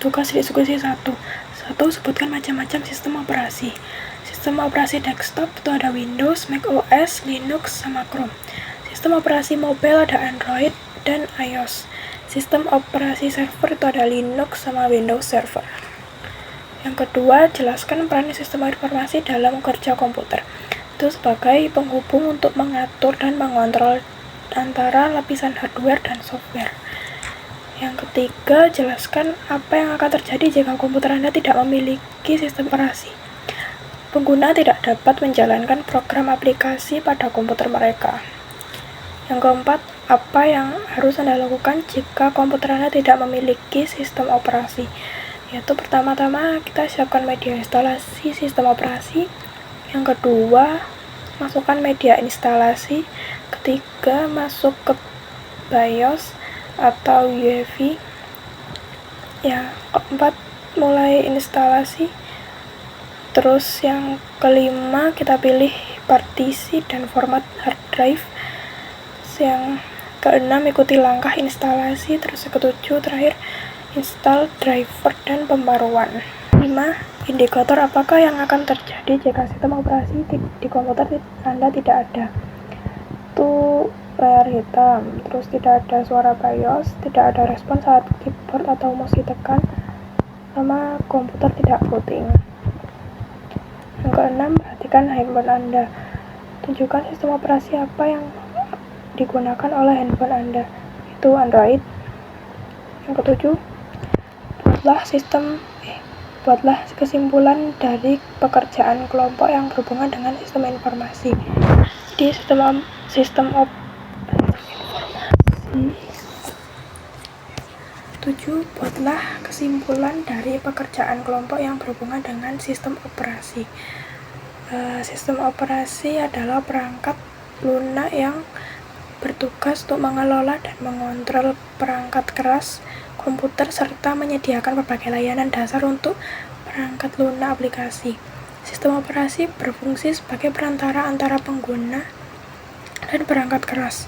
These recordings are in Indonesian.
Tugas diskusi 1. Sebutkan macam-macam sistem operasi. Sistem operasi desktop itu ada Windows, Mac OS, Linux, sama Chrome. Sistem operasi mobile ada Android dan iOS. Sistem operasi server itu ada Linux sama Windows Server. Yang kedua, jelaskan peran sistem informasi dalam kerja komputer. Itu sebagai penghubung untuk mengatur dan mengontrol antara lapisan hardware dan software. Yang ketiga, jelaskan apa yang akan terjadi jika komputer Anda tidak memiliki sistem operasi. Pengguna tidak dapat menjalankan program aplikasi pada komputer mereka. Yang keempat, apa yang harus Anda lakukan jika komputer Anda tidak memiliki sistem operasi? Yaitu pertama-tama kita siapkan media instalasi sistem operasi. Yang kedua, masukkan media instalasi. Ketiga, masuk ke BIOS atau UEFI. Ya, keempat, mulai instalasi. Terus yang kelima, kita pilih partisi dan format hard drive. Yang keenam, ikuti langkah instalasi. Terus yang ketujuh, terakhir, install driver dan pembaruan. 5. Indikator apakah yang akan terjadi jika sistem operasi di komputer Anda tidak ada. Itu layar hitam, terus tidak ada suara BIOS, tidak ada respon saat keyboard atau mouse ditekan, sama komputer tidak booting. Yang keenam, perhatikan handphone Anda. Tunjukkan sistem operasi apa yang digunakan oleh handphone Anda. Itu Android. Yang ketujuh, buatlah kesimpulan dari pekerjaan kelompok yang berhubungan dengan sistem informasi. Jadi sistem informasi 7. Buatlah kesimpulan dari pekerjaan kelompok yang berhubungan dengan sistem operasi. Sistem operasi adalah perangkat lunak yang bertugas untuk mengelola dan mengontrol perangkat keras komputer serta menyediakan berbagai layanan dasar untuk perangkat lunak aplikasi. Sistem operasi berfungsi sebagai perantara antara pengguna dan perangkat keras,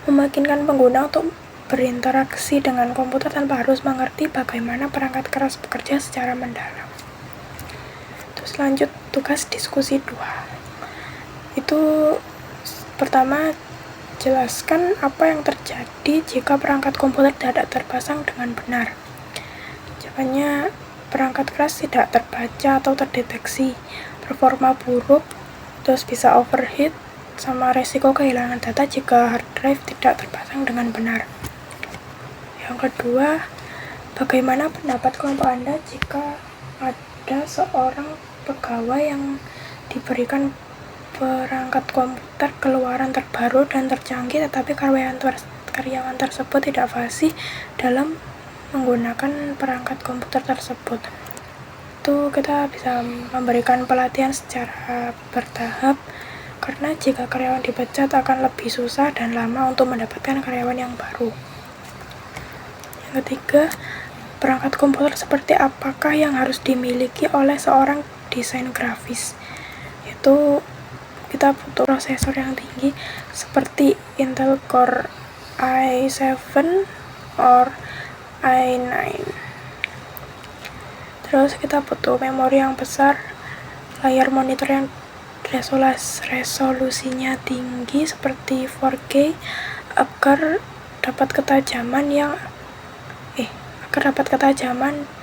memungkinkan pengguna untuk berinteraksi dengan komputer tanpa harus mengerti bagaimana perangkat keras bekerja secara mendalam. Terus lanjut tugas diskusi 2. Itu pertama, jelaskan apa yang terjadi jika perangkat komputer tidak terpasang dengan benar. Jawabannya, perangkat keras tidak terbaca atau terdeteksi, performa buruk, terus bisa overheat, sama resiko kehilangan data jika hard drive tidak terpasang dengan benar. Yang kedua, bagaimana pendapat kelompok Anda jika ada seorang pegawai yang diberikan perangkat komputer keluaran terbaru dan tercanggih, tetapi karyawan tersebut tidak fasih dalam menggunakan perangkat komputer tersebut. Itu kita bisa memberikan pelatihan secara bertahap, karena jika karyawan dipecat akan lebih susah dan lama untuk mendapatkan karyawan yang baru. Yang ketiga, perangkat komputer seperti apakah yang harus dimiliki oleh seorang desain grafis? Itu kita butuh prosesor yang tinggi seperti Intel Core i7 or i9. Terus kita butuh memori yang besar, layar monitor yang resolusinya tinggi seperti 4K agar dapat ketajaman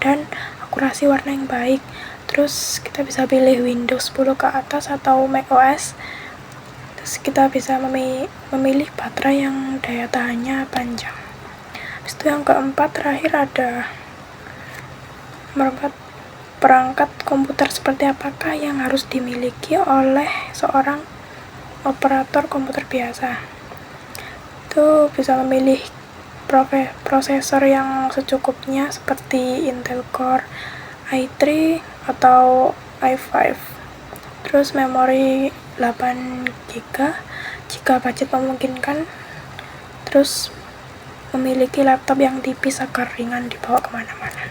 dan akurasi warna yang baik. Terus kita bisa pilih Windows 10 ke atas atau Mac OS. Terus kita bisa memilih baterai yang daya tahannya panjang. Habis itu yang keempat, terakhir ada nomor 4, perangkat komputer seperti apakah yang harus dimiliki oleh seorang operator komputer biasa. Itu bisa memilih prosesor yang secukupnya seperti Intel Core i3 atau i5. Terus memori 8GB jika budget memungkinkan. Terus memiliki laptop yang tipis agar ringan dibawa kemana-mana.